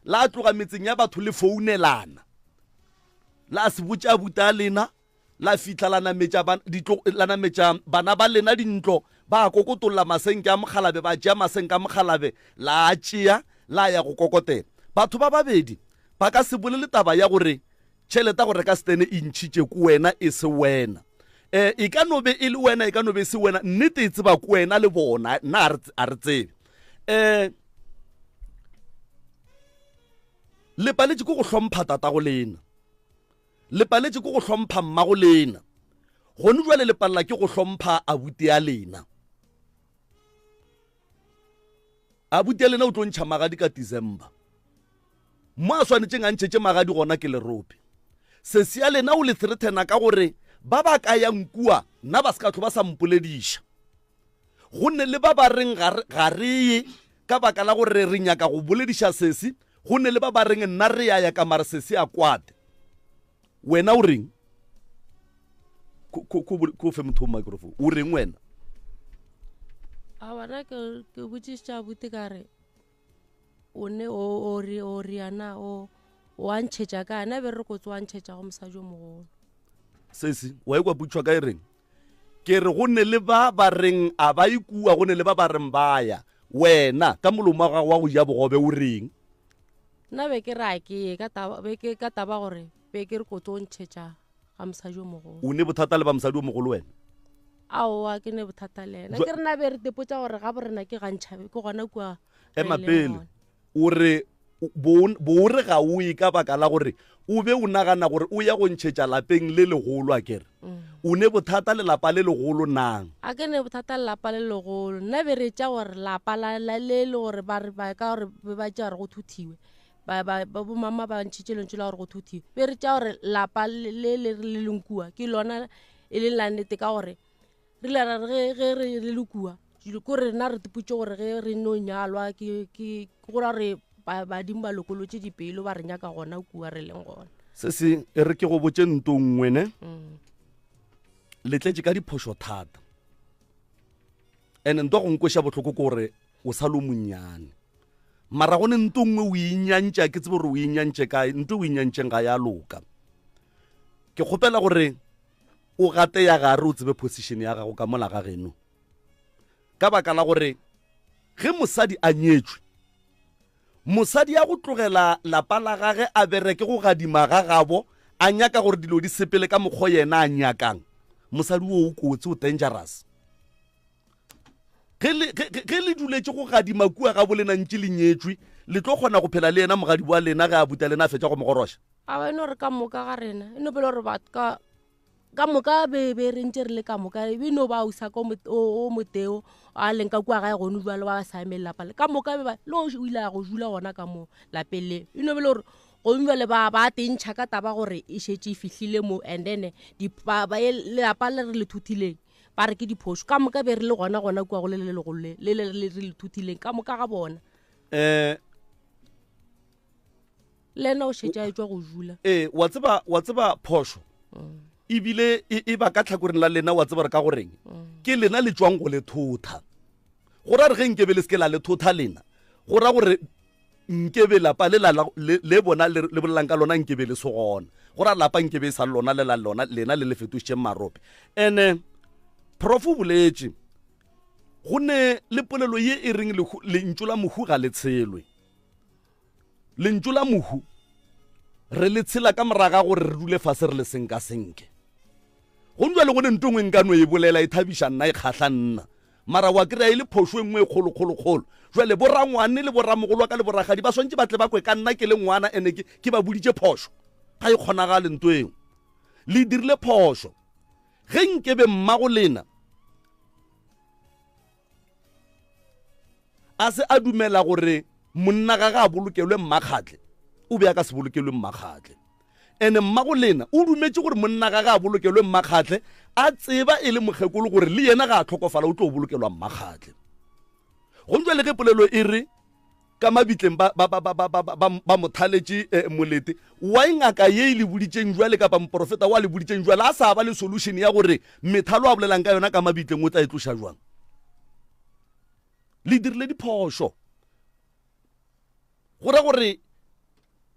la tloga metseng ya batho le founelana la se botša buta lena la fitla la nametša bana ba lena dintlo ba kokotolola masenke a mogalabe ba tšea masenke a mogalabe la a tšea la ya go kokotela batho ba babedi ba ka se bolele taba ya gore tšhelete go reka stene e ntšhitše ko wena e se wena e ka no be e le wena e ka no be se wena nnete e tseba ko wena le bona nna a re tsebe le paletše ko go hlompha tatago lena le paletše ko go hlompha mmago lena gone jwale le palela ke go hlompha abuti ya lena abuti ya lena o tlo ntšha magadi ka December mo a swanetšeng a ntšhetše magadi gona ke lerope se se ya lena o le threatena ka gore ba ba ka yang kua nna ba se ka tlo ba sa mpolediša gonne le ba ba reng ga re ka baka la gore re nyaka go bolediša sesi gonne le ba ba reng nna re ya ka mare sesi a kwate wena o reng ko fe motho microphone o reng wena a bona ke botsitša buti ka re o ne o riana o wa ntšhetša ka na be re go tswa ntšhetša go mosadi o mogolo sesi wa ekwa butšwa ka reng ke re go ne le ba reng a ba ikua go ne le ba reng baya wena ka molomo wa go ja bogobe o reng nna be ke ra ke ka taba gore be ke re go tswa ntšhetša ga mosadi o mogolo o ne bothata le ba mosadi o mogolo wena aowa ke ne bothata le ena ke re na be re dipotsa gore ga borena ke gantšhabe ke gona kua pele o re bo re ga o e ka baka la gore o be o nagana gore o ya go ntšhetša lapeng le legolo a kere o ne bothata lelapa le legolo nang a ke ne bothata lelapa le legolo nna be re tša gore lapa le le gore ba ka gore ba tša gore go thuthiwe bomama ba ntšhitše lentše la gore go thuthiwe be re tša gore lapa le lenkua ke lona e le la nnete ka gore re ge re le kua ko re na re tepotše gore ge re no nyalwa ke gora re badimo ba lokolotše dipelo ba re nyaka gona kua re leng gona se se e re ke go botše ntong ngwene le tletše ka diphošo thata ande nto go nkoša botlhoko ke gore o sa lo monnyane mara gone nto ngwe o inyantša ke tsebe gore o inyantše kae nto o inyantšeng ga ya loka ke kgopela gore o gate ya gare o tsebe position ya gago ka mola ga geno ka baka la gore ge mosadi a nyetšwe mosadi ya go tlogela lapa la gage a bereke go gadima ga gabo a nyaka gore dilo di sepele ka mokgwa yena a nyakang mosadi o kotsi o dangerous ge le duletše go gadima kua ga bo lena ntše le nyetšwe le tlo kgona go phela le yena mogadi wa lena ge a buta lena a fetša go mogoroša a ba ene gore ka moka ga rena e nopele gore batho ka moka be re ntše re le ka moka e no ba usa o moteo a leng ka kua gae gone jale ba sa emele lapa le ka moka le o ile a go jula gona ka mo lapeng leo e nobele gore gone jale ba tentšha ka taba gore e šetše e fihlile mo and then lelapa le re le thuthileng ba re ke diphošo ka moka be re le gona kua go le legolo le re le thuthileng ka moka ga bona le ena o šetše a etswa go jula wa tseba phošo ebile e ba ka tlhakoreng la lena wa tseba re ka goreng ke lena le tswang go le thotha go ra re ge nkebe le seke la le thotha lena go ra gore nkebe lapa le bona le bolelang ka lona nkebe le se gona go ra lapa nkebe sa lona lena le le fetošitšeng marope ene prof o boletše go ne le polelo ye e reng lentšu la mohu ga le tshelwe lentšu la mohu re le tshela ka moraga gore re dule fase re le senka-senke go ntwa le gone nto ngwe nka no e bolela e thabiša nna e kgatlha nna mara wa kry-a e le phošo e nngwe e kgolo jwale borangwane le boramogolo wa ka le boragadi ba swantse ba tle ba kwe ka nna ke le ngwana ene ke ba boditše phošo ga e kgonagale nto eo le dirile phošo ge nkebe mmago lena a se a dumela gore monna ga ga a bolokelwe mmakgatle o be a ka se bolokelwe mmakgatle ene mmago lena o dumetše gore monna ga ga a bolokelwe mmakgatle a tseba e le mokgekolo gore le yena ga a tlhokofala o tlo bolokelwa mmakgatle go ntšwa le ge polelo e re ka mabitleng ba mothaletše molete wa ngaka ye e le boditšeng jwale kapa moprofeta wa le boditšeng jwale a sa ba le solution ya gore methalo a bolelang ka yona ka mabitleng o tla e tloša jwang le dirile diphošo go ra gore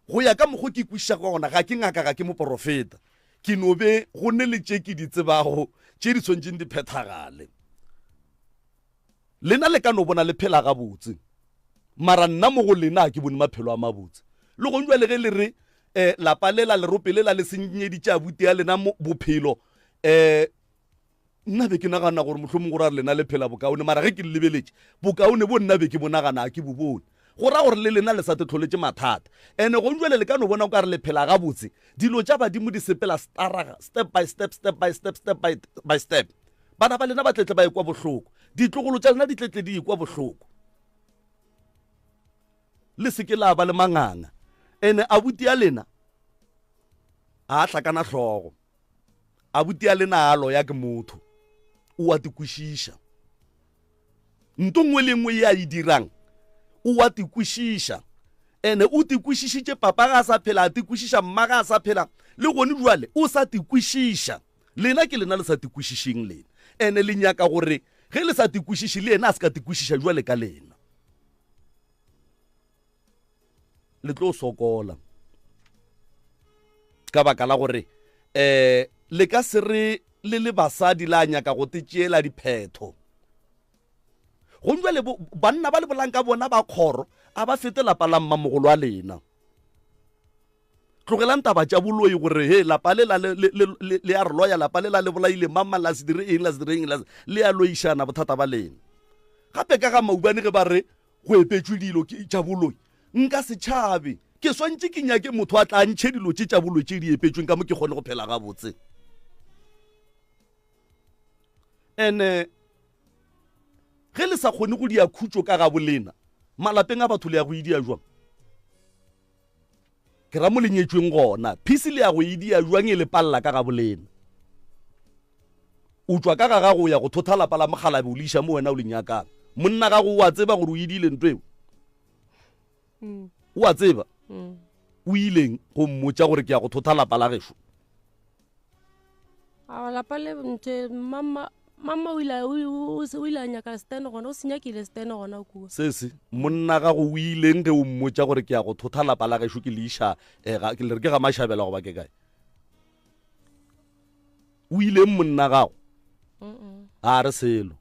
go ya ka mokgwa ke kwešiša ka gona ga ke ngaka ga ke moprofeta ke no be go ne le tše ke di tsebago tše di tshwantseng di phethagale lena le ka no bona le phela gabotse mara nna mo go lena ke bone maphelo a mabotse le go njwa le ge le re lapa lela lerope lela le senyeditše abuti ya lena bophelo nna be ke nagana gore mohlomong gore a re lena le phela bokaone mara ge ke le lebeletše bokaone bo nna be ke bonagana ke bo bone go ra gore le lena le sa te tlholetse mathata ene go njwele le ka no bona o ka re le phela gabotse dilo tša badimo di sepela step by step by step bana ba lena ba tletle ba ekwa bohloko ditlogolo tša lena di tletle di ekwa bohloko le seke la ba le manganga ene abuti ya lena a hlakana hlogo abuti ya lena a loya ke motho o a tikwešiša nto nngwe le nngwe ya e dirang o a tikwešiša ene o tikwešišitše papa ga a sa phela a tikwešiša mma ga a sa phela le gone jwale o sa tikwešiša lena ke lena le sa tikwešišeng lena ene le nyaka gore ge le sa tikwešiše le ena a se ka tikwešiša jwale ka lena le tlo sokola ka baka la gore le ka se re le basadi la nyaka go tetšeela diphetho go njwale banna ba le bolanka bona ba kgoro a ba fete lapa la mmamogolo a lena tlogelang taba tša boloi gore he lapa lela le a re loya lapa lela le bolaile mama la se dire eng le a loišana bothata ba lena gape ka ga maubane ge ba re go epetšwe dilo tša boloi nka setšhabe ke swantse ke nyake motho a tla ntšhe dilo tša boloi tše di epetšweng ka mo ke kgone go phela gabotse ene ge le sa kgone go dia khutšo ka ga bolena malapeng a batho le ya go idia jwang ke ra mo lenyetšweng gona phisi le ya go idia jwang e le palla ka ga bolena o tswa ka ga go ya go thotha lapa la mogalabe o leiša mo wena o lenyakang monna ga go wa tseba gore o idile ntho eo o a tseba o ileng go mmotša gore ke ya go thotha lapa la gešo a lapa le nthe mama o ile a nyaka stene gona o se nyakile stene gona kua sese monna ga go o ileng ge o mmotša gore ke ya go thotha lapa la gešo ke leiša ke le re ke ga mašhabela go ba ke kae o ileng monna gago a re selo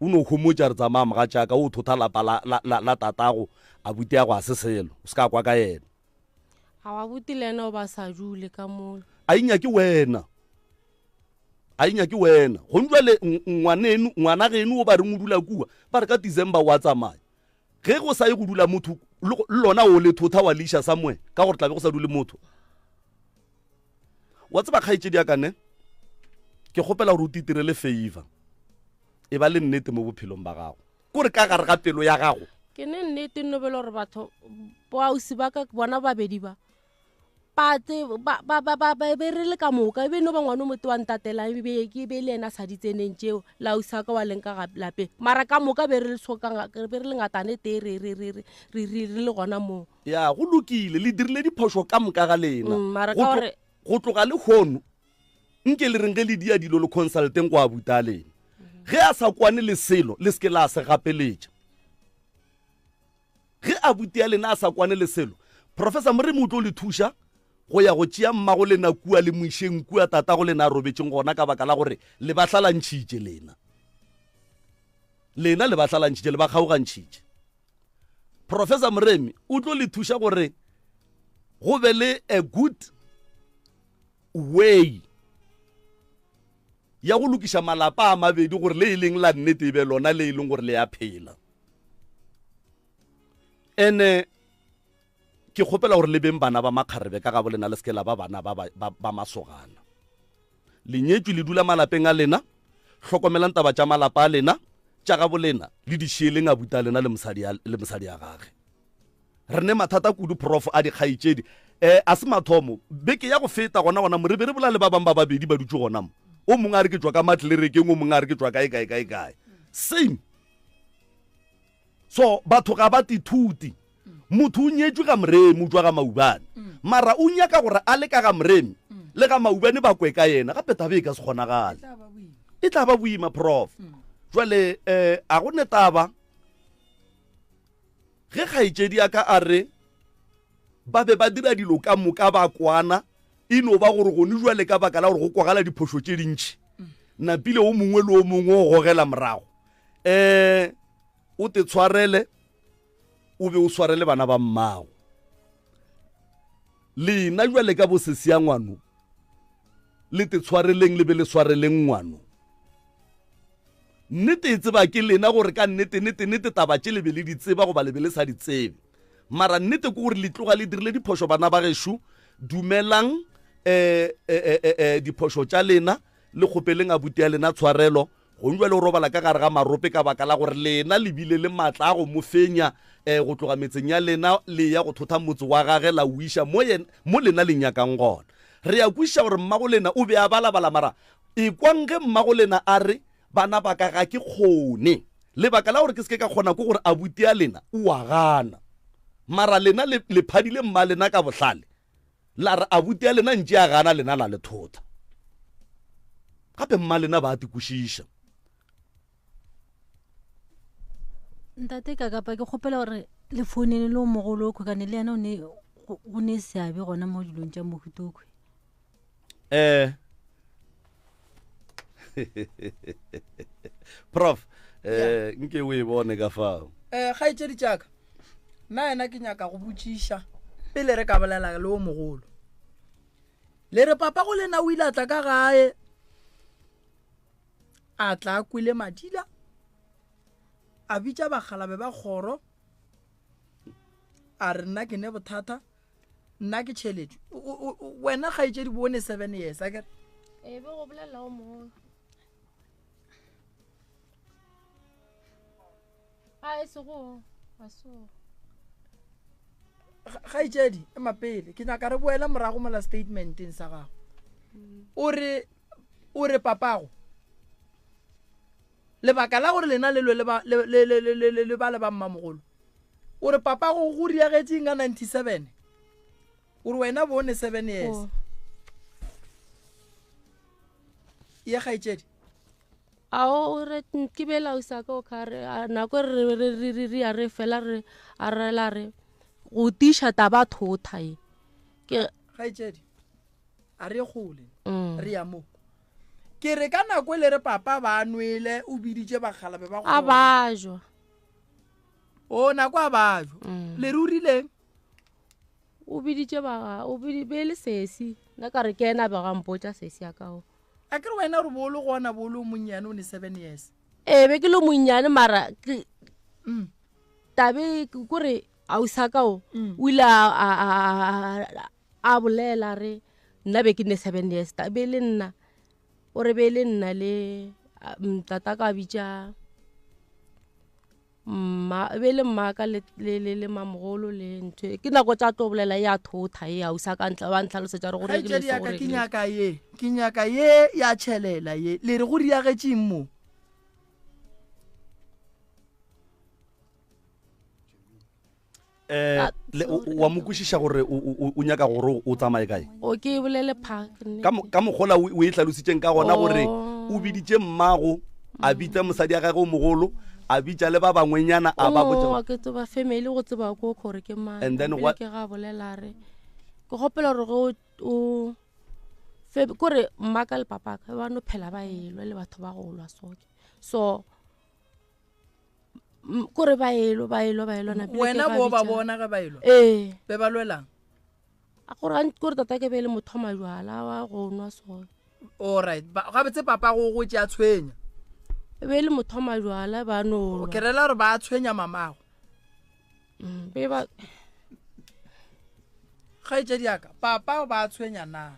o ne o homotša re tsamaya moga tšaka o thotha lapa la tatago abuti ya go a se selo o se ka kwa ka yena a wa buti le ena o ba sa jule ka mola a inyake wena go njwale ngwana geno o ba reng o dula kua ba re ka December wa tsamaya ge go sa ye go dula motho le lona o le thotha wa leiša somewhere ka gore tlabe go sa dule motho wa tseba kgaetšedi ya kane ke kgopela gore o titirele favor e ba le nnete mo bophelong ba gago kore ka gare ga pelo ya gago ke ne nnete nobele gore batho boausi ba ka bona babedi ba be re le ka moka ebe no ba ngwana o mote wa ntatela ke be le ena sa ditseneng tšeo lausi ka wa leng ka lapeng mara ka moka be re le ngatane tee re le gona moo ya go lokile le dirile diphoso ka moka ga lena mara ka gore go tloga le kgono nke le reng ge le dia dilo le consulteng go a buta lena ge a sa kwane le selo le seke la se gapeletša ge a buti ya lena a sa kwane le selo professor moremi o tlo le thuša go ya go tšea mmago lena kua le moišeng kua tatago lena a robetšeng gona ka baka la gore le ba tlalantšhitše lena le ba tlalantšhitše le ba kgaogantšhitše professor moremi o tlo le thuša gore go be le a good way ya go lokiša malapa a mabedi gore le e leng la nnete e be lona le e leng gore le ya phela ene ke kgopela gore le beng bana ba makgarebe ka ga bolena le sekela ba bana ba masogana lenyetšwe le dula malapeng a lena hlokomelang taba tša malapa a lena tša ga bolena le dišieleng a buta lena le mosadi ya gage re ne mathata kudu prof a dikgaitšedi a se mathomo beke ya go feta gona mo re be re bola le ba bang ba babedi ba dutse gona mo o mongwe a re ke tswa ka matlerekeng o mongwe a re ke tswa kae same so batho ga ba tithuti motho o nyetswe ga moremi o tswa ga maubane mara o nyaka gore a le ka ga moremi le ga maubane ba kwe ka yena gape tabe e ka se kgonagale e tla ba boima prof jwale a go netaba ge kgaetšedi ya ka a re ba be ba dira dilo ka moka ba kwana ino ba gore go ne jwale ka baka la gore go kwagala diphoso tše dintši napile o mongwe le o mongwe o gogela morago o te tshwarele o be o tshwarele bana ba mmago lena jwale ka bosesi ya ngwano le te tshwareleng le be le tshwareleng ngwano nnete e tseba ke lena gore ka nnete taba tše lebe le di tseba goba lebe le sa di tsebe mara nnete ke gore le tloga le dirile diphoso bana ba gešo dumelang diphoso tša lena le kgopeleng abuti ya lena tshwarelo go njwa le robala ka gare ga marope ka baka la gore lena le bile le maatla a go mo fenya go tloga metseng ya lena le ya go thotha motse wa gage la o iša mo lena le nyakang gona re ya kwiša gore mmago lena o be a balabala mara e kwang ge mmago lena a re bana ba ka ga ke kgone lebaka la gore ke seke ka kgona ko gore abuti ya lena o a gana mara lena le phadile mma lena ka bohlale la re abuti ya lena ntše a gana lena la le thotha gape mma lena ba ati kwešiša ntate ka kapa ke kgopela gore le founene le o mogolo o kgokane le yana o ne seabe gona mo dilong tša mohutokwe prof nke o e bone ka fao ga itšedi tšaka nna ena ke nyaka go botšiša pele re ka bolela le o mogolo le re papa go lena o ile a tla ka gae a tla a kwile madila a bitša bagalabe ba kgoro a re nna ke ne bothata nna ke tšheledi wena ga itšedi bone 7 years a kere be go bolela o mogolo a e sego a so ga itšedi e mapele ke nyaka re boela morago mola statementeng sa gago o re papago lebaka la gore lena lelo le ba le ba mmamogolo o re papago go riagetseng ka 97 o re wena bone 7 years ye ga itšedi ao re ke bela o sa ka o khare nako re ya re fela re a rela re go tisha taba thotha e ke ga itšedi a re gole re ya mo ke re ka nako le re papa ba nwele o biditše bagalabe ba go a bajwa o nako a bajwa le rurileng o biditše o be le sesi nna ka re ke ena ba gampotša sesi ya kao a ke re wena re bolo gona bolo monnyane o ne 7 years be ke le monnyane mara tabe kore a usa kao o ile a bolela re nna be ke ne 7 years tabe le nna o re be le nna le tata ka bitša be le mmaka le mamogolo le ntho ke nako tša tlo bolela ya thotha e a usa ka ntla ba ntlhalosetša re gore ke nyaka ye ya tšhelela ye le re go riagetšeng mo wa mo kwešiša gore o nyaka gore o tsamaye kae o ke bolele park ka mokgola o e hlalositseng ka gona gore o biditše mmago a bitša mosadi ya gage o mogolo a bitša le ba bangwenyana a ba botša ke tseba family go tseba ko gore ke mang and then what ke ga bolela re ke gopela gore go kore mmaka le papa ka ba no phela ba elwa le batho ba go lwa soke so kore ba elwa na wena bo ba bona ga ba elwa be ba lwelang a gore tata ke be le motho majwala wa go nwa soke alright ga betse papa go tšea tshwenya be le motho majwala ba no ke rela re ba tshwenya mamago be ba ga itšedi yaka papa ba tshwenya na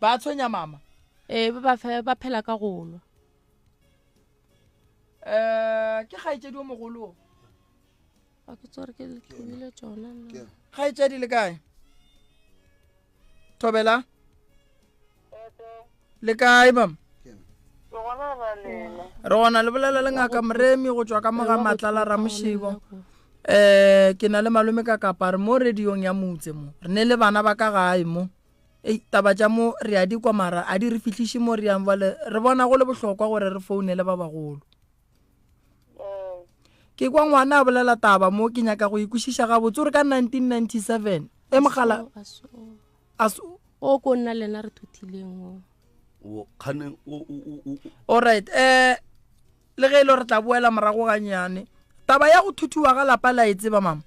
ba tshwenya mama ba phela ka go lwa ke ga itšedi o mogolo a ke tsore ke le tlile tsona ga itšedi le kae Thobela le kae mam re gona le bolela le ngaka Moremi go tswa ka moga Matlala Ramoshego ke na le malome ka kapare mo radiong ya Motse mo re ne le bana ba ka gae mo taba tša mo re a di kwa mara a di re fihliše mo re yang vale re bona go le bohlokwa gore re founele ba bagolo ke kwa ngwana a bolela taba mo ke nyaka go ikwešiša gabotse gore ka 1997 mogala o ko nna lena re thutileng alright le ge e le re tla boela morago ganyane taba ya go thuthiwa ga lapa la e tseba mama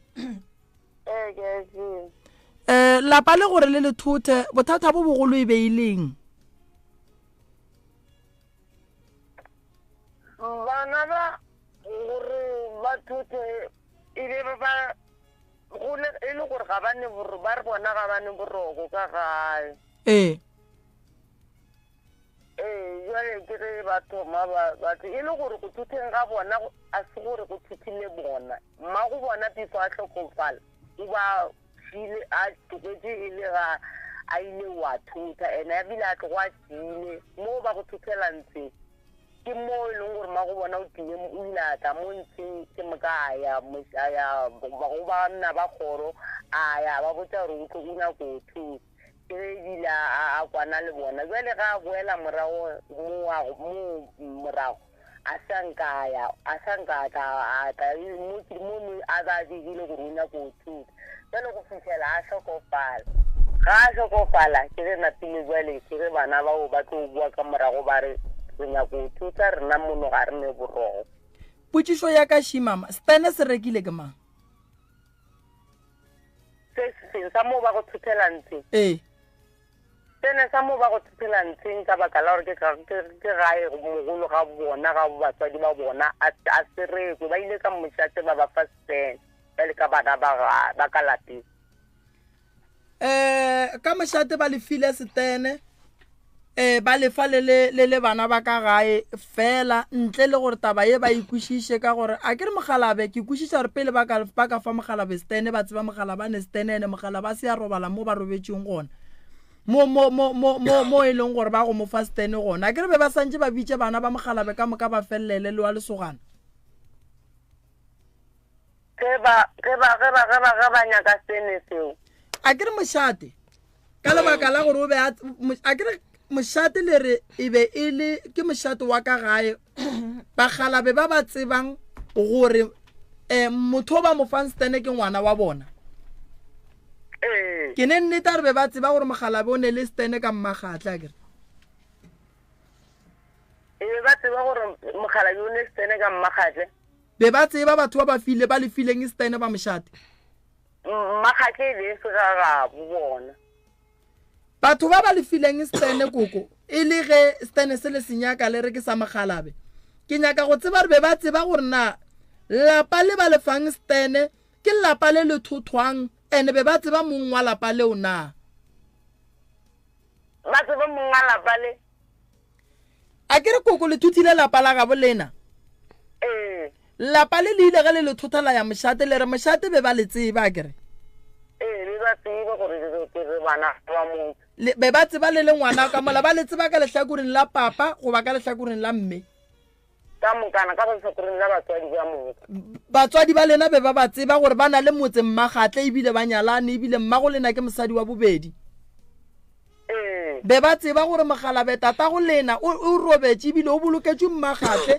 lapa le gore le thuthe bothata bo bogolo e beileng bana ba gore ba thuthe e be ba gole e le gore ga bane borro ba re bona ga bane boroko ka gae jale ke ge ba thoma batho e le gore go thutheng ga bona a se gore go thuthile bona mma go bona piso a tlhokofala o ba file a tlogetse e le ga a ile wa thutha ene a bile a tlogo a tile mo ba go thuthela ntse ke mo e leng gore ma go bona o tile o ile a tla mo ntsheng ke moka aya go ba nna ba kgoro aya ba botsa gore o tlo o nyako o thusa ke ebile a kwana le bona jale ga a boela morago morago a sankaya a tla mo a ba digile gore o nyako o thusa jale go fitlhela a tlhokofala ga a tlhokofala ke ge napile jale ke ge bana bao ba tlo bua ka morago ba re re nyako o thusa rena mono ga re ne borogo potsišo ya ka shimama stene se rekile ke mang se seng sa mo ba go thuthela ntse tene sa mo ba go thuthela ntsheng ka baka la gore ke gae mogolo ga bona ga batswadi ba bona a serekwe ba ile ka mošate ba ba fa stene ba le ka bana ba ka lapeng ka mošate ba le file stene ba lefa le bana ba ka gae fela ntle le gore taba ye ba ikwešiše ka gore a ke re mogalabe ke ikwešiša gore pele ba ka fa mogalabe stene ba tseba mogala ba ne stene ene mogala ba se ya robala mo ba robetšeng gona mo e leng gore ba go mo fa stene gona a ke re be ba santse ba bitse bana ba mogalabe ka moka ba felelele le wa lesogana ge ba nyaka stene seo a ke re mošate ka lebaka la gore o be a ke re mošate le re e be e le ke mošate wa ka gae bagalabe ba ba tsebang gore motho o ba mo fang stene ke ngwana wa bona ke ne nnete a re be ba tseba gore mogalabe o ne le stene ka mmagatle a kere be ba tseba gore mogalabe o ne stene ka mmagatle be ba tseba batho ba ba le fileng stene ba mošate mmagatle le se ga bona batho ba le fileng stene koko e le ge stene se le senyaka le re ke sa mogalabe ke nyaka go tseba re be ba tseba gore na lapa le ba lefang stene ke lapa le le thothwang ene be ba tseba mong wa lapa leo na ba tseba mong wa lapa le a ke re koko le thuthile lapa la gabo lena lapa le ile ge le thothala ya mošate le re mošate be ba le tseba a kere be ba tseba gore re bana ba mo be ba tseba le ngwana ka mola ba le tseba ka lehlakoreng la papa go ba ka lehlakoreng la mme ka mokana ka lehlakoreng la batswadi ba mo batswadi ba lena be ba tseba gore ba na le motse mmagatle ebile ba nyalane ebile mmago lena ke mosadi wa bobedi be ba tseba gore mogalabe tata go lena o robetse ebile o boloketswe mmagatle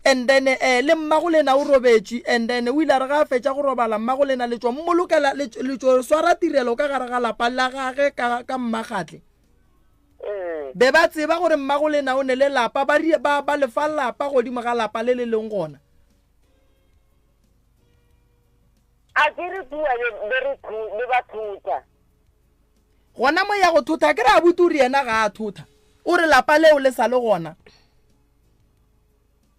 and then le mmago lena o robetse and then o ile re ga fetša go robala mmago lena le tswa mmolokela le tswa swara tirelo ka gare ga lapa la gage ka mmagatle be ba tseba gore mmago lena o ne le lapa ba lefa lapa godimo ga lapa le leng gona a ke re bua le ba thutha gona mo ya go thutha ke re a buturi yena ga a thutha o re lapa leo le sa le gona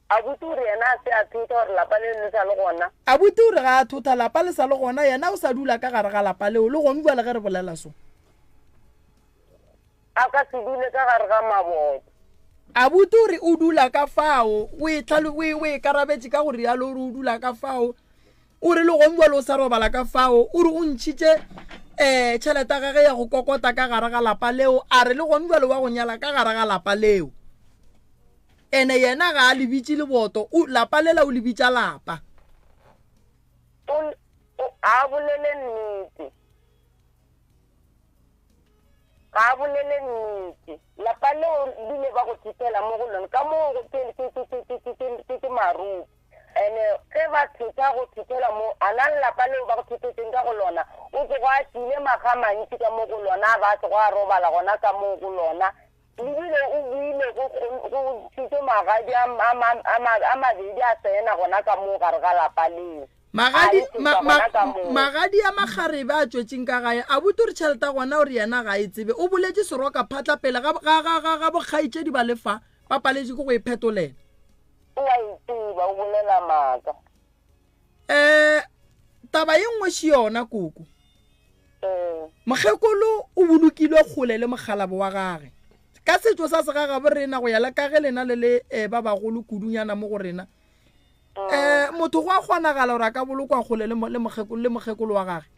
a buturi yena se a thutha gore lapa le sa le gona a buturi ga a thutha lapa le sa le gona yena o sa dula ka gare ga lapa leo le gone bua le ge re bolela so a ka se dule ka gare ga maboto a buturi o dula ka fao o e karabetse ka gore yalo o re o dula ka fao o re le gone bua le o sa robala ka fao o re o ntšhitše tšhelete gage ya go kokota ka gare ga lapa leo a re le gone bua le wa go nyala ka gare ga lapa leo ene yena ga a lebitse le boto lapa lela o lebitša lapa a bolele nnete lapa leo dile ba go thutela mo go lone ka mo ke maruti ene ge ba thuta go thutela mo a na lelapa leo ba go thutetseng ka go lona o tse go a tile maga mantsi ka mo go lona a ba tse go a robala gona ka mo go lona ebile o buile go thutse magadi a mabedi a tsena gona ka mo gare ga lapa leo magadi a magarebe a tswetseng ka gae a botse gore tšhelete gona gore yena ga e tsebe o boletse seroka phatla pele ga bokgaitsedi ba lefa ba paletse ko go e phetolela o a itseba o bolela maaka taba ye nngwe se yona koko mokgekolo o bolokilwe kgole le mogalabo wa gage ka setso sa segaga bo rena go ya le ka ge lena le ba bagolo kudunyana mo go rena motho go a kgonagala gore a ka bolokwa kgole le mokgekolo wa gage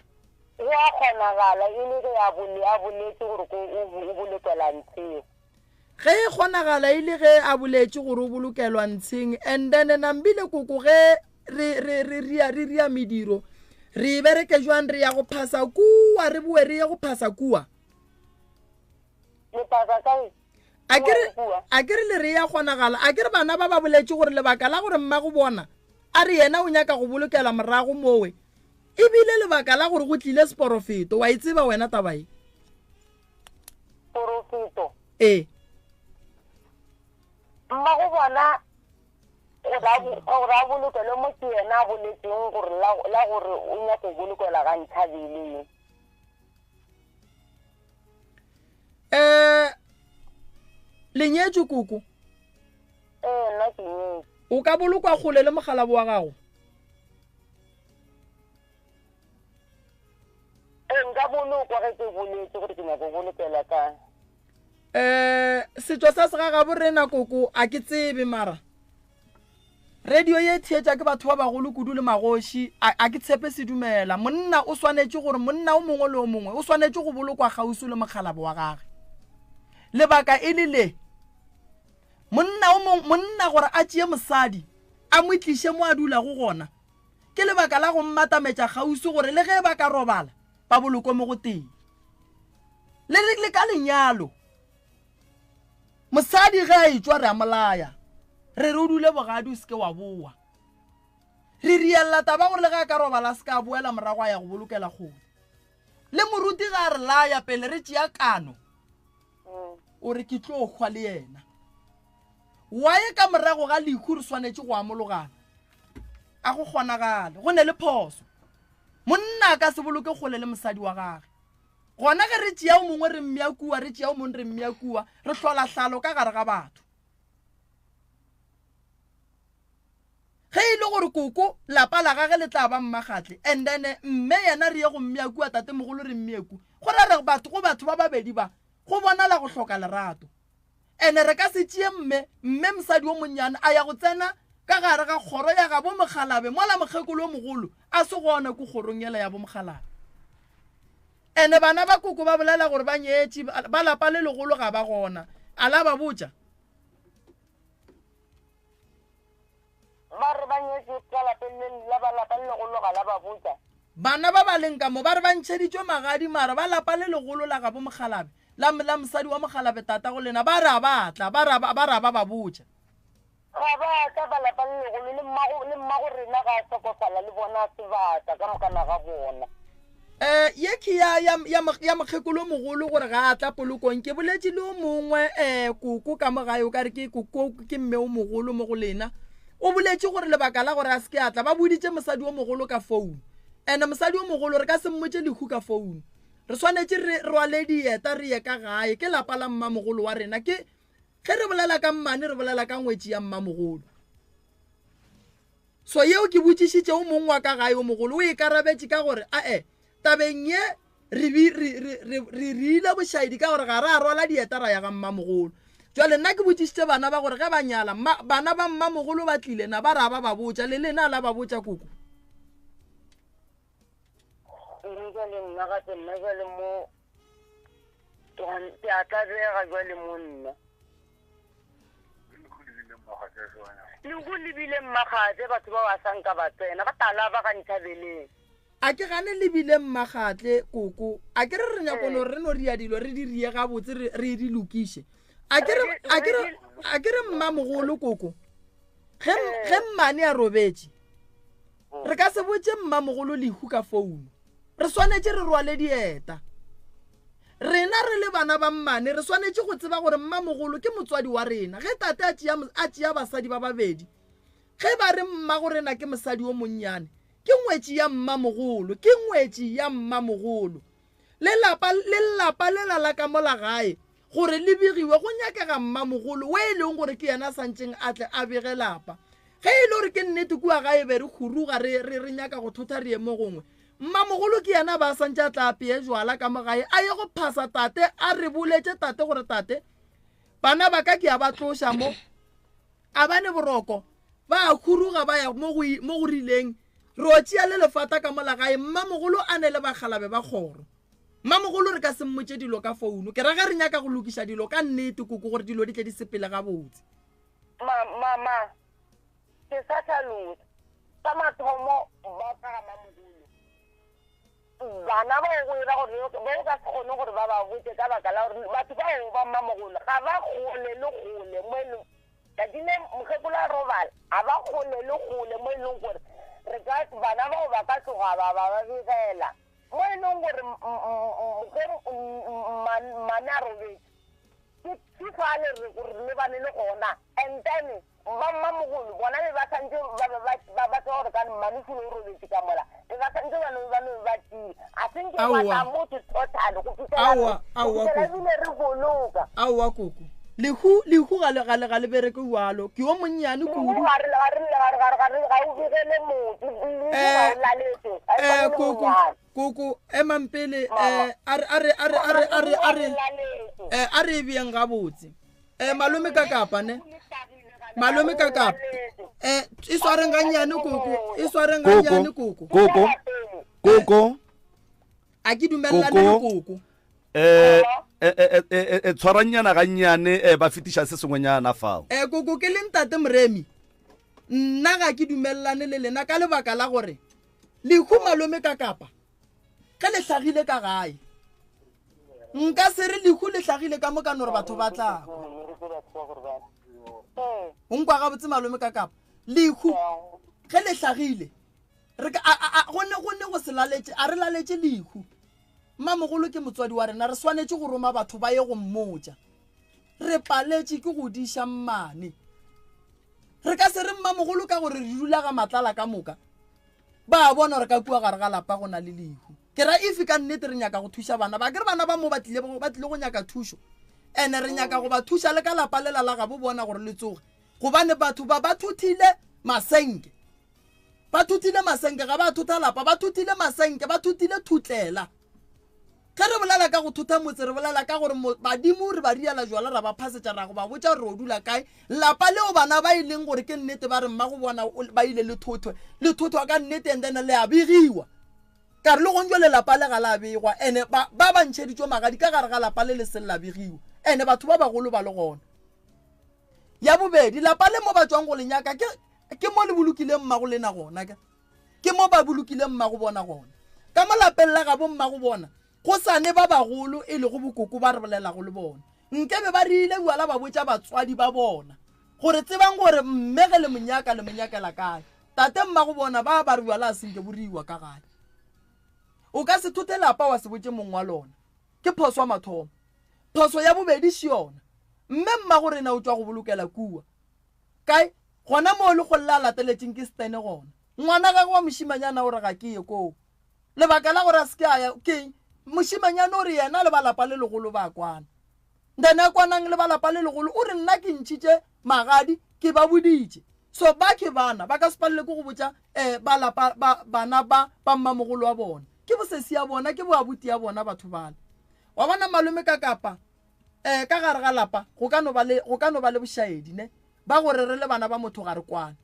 go a kgonagala e le ge a boletse gore o bolokela ntsheng ge e kgonagala e le ge a boletse gore o bolokelwa ntsheng and then nambile koko ge re ria mediro re bereke jwang re ya go phasa kua re boe re ya go phasa kua a kere le re ya kgonagala a kere bana ba boletse gore lebaka la gore mma go bona a re yena o nyaka go bolokela morago mowe ebile lebaka la gore go tlile sporofeto wa itseba wena tabae sporofeto mma go bona gore a bolokele mo ke yena a boletseng gore la gore o nyaka go bolokela ga nthabeleng lenyetso koko nna ke nyetse o ka bolokwa kgole le mogalabo wa gago nka bolokwa ge ke boletse gore ke nyaka go bolokela ka setso sa segaga bo rena koko a ke tsebe mara radio ye thietša ke batho ba bagolo kudu le magoši a ke tshepe se dumela monna o swanetše gore monna o mongwe le o mongwe o swanetše go bolokwa gausi le mogalabo wa gage lebaka e le le monna gore a tšee mosadi a mo tliše mo a dulago gona ke lebaka la go mmatametša gausi gore le ge ba ka robala ba bolokwe mo go teng le ka lenyalo mosadi ge a etswa re a molaya re o dule bogadi o seke wa boa re rialla taba gore le ge a ka robala se ka boela morago a ya go bolokela kgole le moruti ga a re laya pele re tšea kano o re ke tlo kgwa le yena wae ka morago ga lekhu re swanetše go amologana a go kgonagale go ne le phoso monna a ka se boloke kgole le mosadi wa gage gona ge re tšea o mongwe re mmeakua re tšea o mongwe re mmeakua re hlola hlalo ka gare ga batho ge e le gore koko lapa la gage le tla ba mmagatle and then mme yena re ye go mmeakua tate mogolo re mmeaku go ra re go batho ba babedi ba go bonala go hloka lerato ene re ka se tšee mme mosadi o monnyane a ya go tsena ka gare ga kgoro ya ga bo mogalabe mola mokgekolo o mogolo a se gona ko kgorong yela ya bo mogalabe ene bana ba koko ba bolela gore ba nyetše ba lapa le legolo ga ba gona a la ba botša bana ba ba leng ka mo ba re ba ntšheditšwe magadi mara ba lapa le legolo la ga bo mogalabe la mosadi wa mogalabe tata go lena ba re a batla ba ra ba botša ga ba ka ba lapa le legolo le mmago rena ga a tlhokofala le bona sebata ka mokana ga bona ye ke ya mokgekolo mogolo gore ga a tla polokong ke boletse le o mongwe koko ka mogae o kare ke mme o mogolo mo go lena o boletse gore lebaka la gore a se ke atla ba boditše mosadi o mogolo ka founu ene mosadi o mogolo re ka se mmotše lekhu ka founu re swanetše re rwale dieta re ye ka gae ke lapa la mmamogolo wa rena ge re bolela ka mmane re bolela ka ngwetši ya mmamogolo so yeo ke botšišitše o mongwe wa ka gae o mogolo o e karabetše ka gore tabeng ye re ile bošaedi ka gore ga re a rwala dieta ra ya ga mmamogolo jwale nna ke botšišitše bana ba gore ge ba nyala bana ba mmamogolo ba tlile na ba ra ba ba botša le lena la ba botša koko jwale nna gape nna jwale mo ke a tlabega jwale mo nna le go lebile mmagatse batho ba ba sanka ba tsena ba tala ba ga nthabeleng a ke gane lebile mmagatle koko a ke re nyakone re no ria dilo re di rie ga botse re di lokiše a ke re mmamogolo koko ge mmane a robetse re ka se botse mmamogolo lehu ka founu re swanetse re rwale dieta rena re le bana ba mmane re swanetse go tseba gore mmamogolo ke motswadi wa rena ge tate a tšea basadi ba babedi ge ba re mmago rena ke mosadi o monnyane ke ngwetši ya mmamogolo ke ngwetši ya mmamogolo lelapa le la ka mo la gae gore le begiwe go nyakega mmamogolo we e leng gore ke yena santseng a tle a bege lapa ge e le gore ke nnete kua gae be re khuruga re nyaka go thotha re ye mo gongwe mmamogolo ke yena ba santse a tla apeye jwala ka mogae a ye go phasa tate a re boletse tate gore tate bana ba ka ke a ba tloša mo a bane boroko ba a khuruga ba ya mo go rileng re o tšea le lefata ka molagae mmamogolo a ne le bagalabe ba kgoro mmamogolo re ka se mmotse dilo ka founu ke raga re nyaka go lokiša dilo ka nnete koko gore dilo di tle di sepele ga botse mama ke sa tlhalosa ka mathomo ba ka mmamogolo bana ba go ira gore ba ka se kgone gore ba ba botse ka baka la gore batho ba go ba mmamogolo ga ba gole le gole mo e leng ka dine mokgekolo robala a ba gole le gole mo e leng gore re ka bana ba go ba ka tloga ba begela mo e leng gore mane a robetse ke fale re lebane le gona and then ba mmamogolo bona be ba santse ba tsa gore ka manefolo o robetse ka mola be ba santse bane ba tile a senke bata motho total go fitlhela bile re boloka aowa koko lehu ga le bereke walo ke o monnyane kudu koko emampele a re beng ga botse malome ka kapa ne malome ka kapa e sware nganyane koko a ke dumellane le koko tshwaranyana ga nnyane ba fetiša se sengwenyana fao koko ke leng tate moremi nna ga ke dumellane le lena ka lebaka la gore lehu malome ka kapa ge le tlhagile ka gae nka se re lehu le tlhagile ka moka nore batho ba tlago o nkwa ga botse malome ka kapa lehu ge le tlhagile gonne go se laletše a re laletše lehu mmamogolo ke motswadi wa rena re swanetse go roma batho ba ye go mmotša re paletše ke go diša mmane re ka se re mmamogolo ka gore re dula ga matlala ka moka ba bona re ka kua gare ga lapa go na le lehu ke ra ife ka nnete re nyaka go thuša bana ba ke re bana ba mo ba tlile go nyaka thušo ene re nyaka go ba thuša le ka lapa lela la ga bo bona gore le tsoge gobane batho ba thuthile masenke ga ba thutha lapa ba thuthile masenke ba thuthile thutlela ge re bolela ka go thutha motse re bolela ka gore badimo re ba riala jwala ra ba phasetša ra go ba botša gore o dula kae lapa leo bana ba ileng gore ke nnete ba re mma go bona ba ile le thothwa ka nnete and then le a begiwa ka re le gonjwa lelapa le ga la begwa ene ba bantšheditšwe magadi ka gare ga lapa le le se la begiwa ene batho ba bagolo ba le gona ya bobedi lapa le mo ba tswang go lenyaka ke mo le bolokileng mmago lena gona ke mo ba bolokileng mmago bona gona ka mo lapeng la ga bo mmago bona go sane ba bagolo e le go bokoko ba re bolela go le bona nkebe ba rile buala ba botša batswadi ba bona gore tsebang gore mmege le monyakela kae tate mmago bona ba re buala a senke boriwa ka gae o ka se thothe lapa wa se botše mong wa lona ke phoso wa mathomo phoso ya bobedi se yona mme mmago rena o tswa go bolokela kua kae gona mo le go lla lateletseng ke stene gona ngwana ga go moshimanyana o re ga ke ye koo lebaka la gore a se ke a ya ke moshimanyana o re yena le balapa le legolo ba kwana ndane kwanang le balapa le legolo o re nna ke ntšhitše magadi ke ba boditše so ba ke bana ba ka se palele ko go botša bana ba mmamogolo wa bona ke bosesi ya bona ke boabuti ya bona batho bana wa bona malome ka kapa ka gare ga lapa go ka no ba le bošaedi ne ba gore re le bana ba motho ga re kwana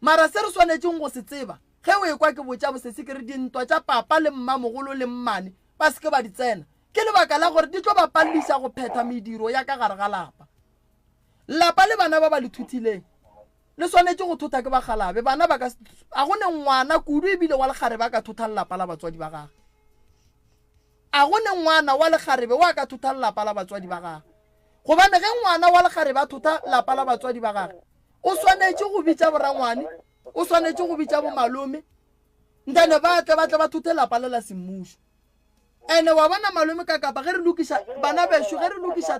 mara se re swanetseng go se tseba ge o ekwa ke botša bosesi ke re dintwa tša papa le mmamogolo le mmane ba se ke ba di tsena ke lebaka la gore di tlo ba palliša go phetha mediro ya ka gare ga lapa le bana ba le thuthileng le swanetse go thotha ke bagalabe bana ba ka a gone ngwana kudu ebile wa legare ba ka thotha lapa la batswadi ba gage a gone ngwana wa legarebe wa ka thotha lapa la batswadi ba gage gobane ge ngwana wa legarebe a thotha lapa la batswadi ba gage o swanetse go bitsa borangwane o swanetse go bitsa bo malome ntane ba tle ba thute lapa le la semmušo ene wa bona malome ka kapa ge re lokisa bana besho ge re lokisa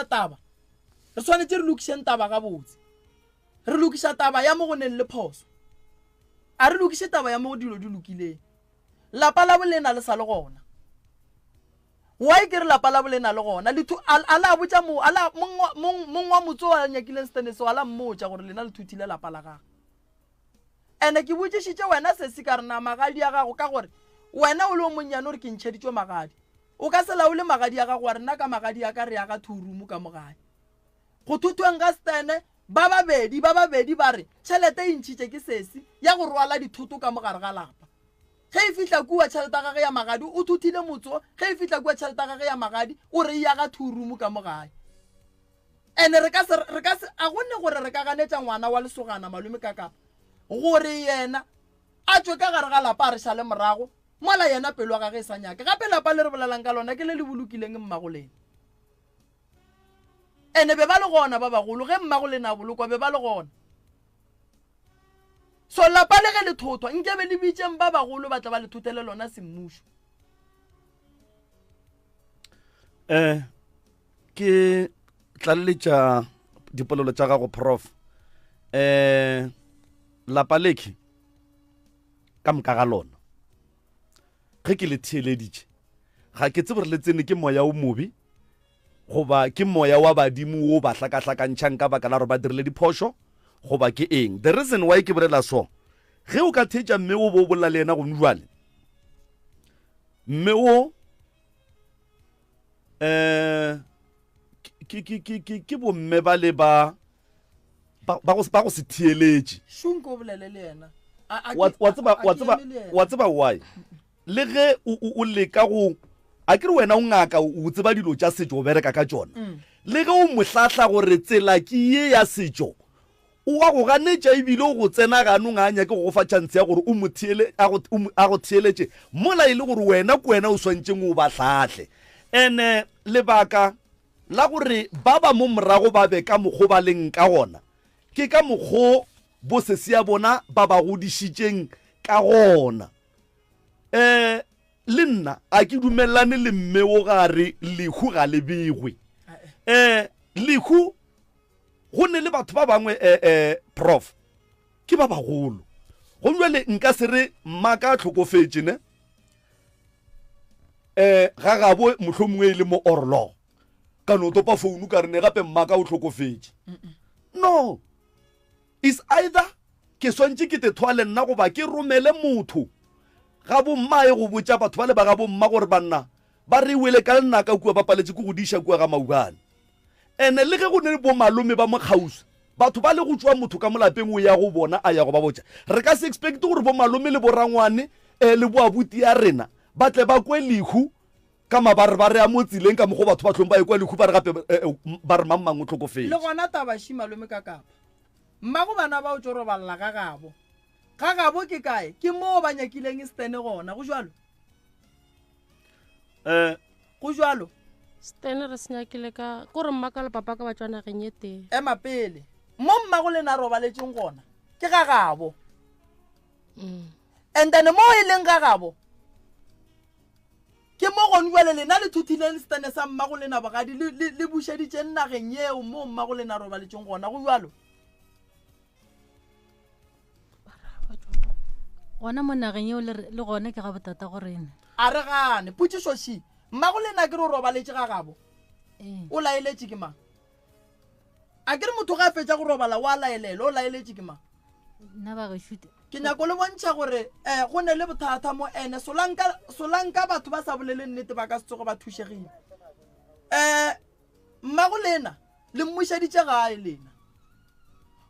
taba re swanetse re lokiseng taba ga botse re lokisa taba ya mo go neng le phoso a re lokise taba ya mo dilo di lokileng lapa la bolena le sa le gona wa ke re lapa la bolena le gona le ala botsa mo ala mong wa motso wa nyakile stene so ala mmotsa gore lena le thuthile lapa la gago ene ke botsishitse wena se se ka rena magadi ya gago ka gore wena o le monnyane re ke ntšheditšwe magadi o ka se laole magadi ya gago wa rena ka magadi ya ka re ya ga thurumu ka mogae go thuthweng ga stene ba babedi ba re tšhelete e ntšhitše ke sesi ya go rwala dithoto ka mogare ga lapa ge e fihla kua tšhelete ya gage ya magadi o thuthile motso ge e fihla kua tšhelete ya gage ya magadi o re ya ga thurumu ka mogae ene re ka se a gonne gore re ka ganetša ngwana wa lesogana malome ka kapa gore yena a tswe ka gare ga lapa a re šale morago mola yena pelo wa gage e sa nyake gape lapa le re bolelang ka lona ke le le bolokileng mmagolena ene be ba le gona ba bagolo ge mmagolena a bolokwa be ba le gona so lapa le ge le thothwa nke be le bitseng ba bagolo ba tla ba le thuthele lona semmušo ke tlaleletša dipolelo tša gago prof lapa lekhe ka moka ga lona ge ke le theeleditše ga ke tsebe re le tsene ke moya o mobe goba ke moya wa badimo o ba hlakahlakantšhang ka baka la gore ba dirile diphošo goba ke eng the reason why ke bolela so ge o ka thetša mme o bo bolela le ena gone jwale mme o ke bomme ba le ba go se theeletše šunko o bolele le yena wa tseba why le ge o leka go a ke re wena o ngaka o tseba dilo tša setšo o bereka ka tšona le ge o mohlahla gore tsela ke ye ya setšo o wa go ganetša ebile o go tsena ganong a nyake go fa chance ya gore a go theeletše mola e le gore wena ko wena o swantšeng o ba hlahle ene lebaka la gore ba ba mo morago ba be ka mokgo ba leng ka gona ke ka mokgo bo sese ya bona ba ba godišitšeng ka gona le nna a ke dumelane le mme o gare lehu ga le begwe lehu go ne le batho ba bangwe prof ke ba bagolo go jwale nka se re mmaka a tlhokofetše ne ga gabo mohlomongwe e le mo orlo ka no topa founu ka rene gape mmaka o tlhokofetše no is either ke swantše ke te thwale nna goba ke romele motho ga bomma e go botša batho ba le ba ga bomma gore banna ba re wele ka lenaka kua ba paletše ke go diša kua ga maubane ene le ge go ne le bo malome ba mokgausi batho ba le go tšwa motho ka molapeng o ya go bona a ya go ba botša re ka se expecte gore bo malome le borangwane le bo abuti ya rena ba tle ba kwe lehu ka mabare ba re a mo tsileng ka mogo batho ba tlhong ba e kwa lehu ba re gape ba re mammang o tlhokofetse le gona tabaši malome ka kapa mmago bana ba o tšo roballa ga gabo ke kae ke moo ba nyakileng stene gona go jalo stene re se nyakile ka gore mmaka le papa ka ba tswa nageng ye teng ema pele mo mmago le na robaletseng gona ke ga gabo and then mo e leng ga gabo ke mo gone jwale lena le thuthileng stene sa mmago le na bogadi le bušeditšeng nageng yeo mo mmago le na robaletseng gona go jalo gona mo nageng eo le gone ke ga botata gorena a re gane potšišoši mmago lena ke re o robaletše ga gabo o laeletše ke mang a ke re motho ga a fetša go robala wa laelele o laeletše ke mang nna ba gešute ke nyako le bontšha gore go ne le bothata mo ene solanka batho ba sa bolele nnete ba ka se tsogo ba thušegile mmago lena le mmušeditše gae lena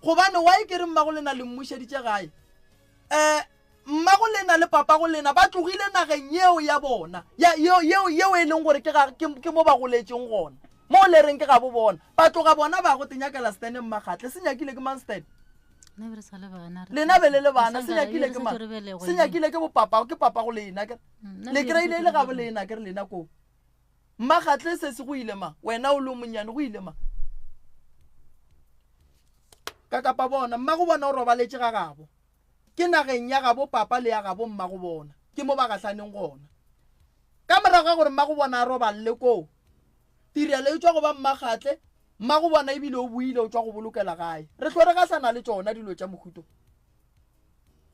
gobane wa e ke re mmago lena le mmušeditše gae mmago lena le papa go lena ba tlogile nageng yeo ya bona yeo e leng gore ke mo ba goletšeng gona mo le reng ke ga bo bona ba tloga bona ba go tenyakela stene mmagatle se nyakile ke man stene lena be le bana se nyakile ke man se nyakile ke bopapa ke papa go lena le kreile le ga bo lena ke re lena ko mmagatle se se go ile ma wena o le monnyane go ile ma ka kapa bona mma go bona o robaletse ga gabo ke nageng ya gabo papa le ya gabo mma go bona ke mo ba gatlhaneng gona ka morago ga gore mma go bona a roballe koo tirelo e tswa go ba mmagatle mma go bona ebile o buile o tswa go bolokela gae re tlhore ga sana le tsona dilo tša mohuto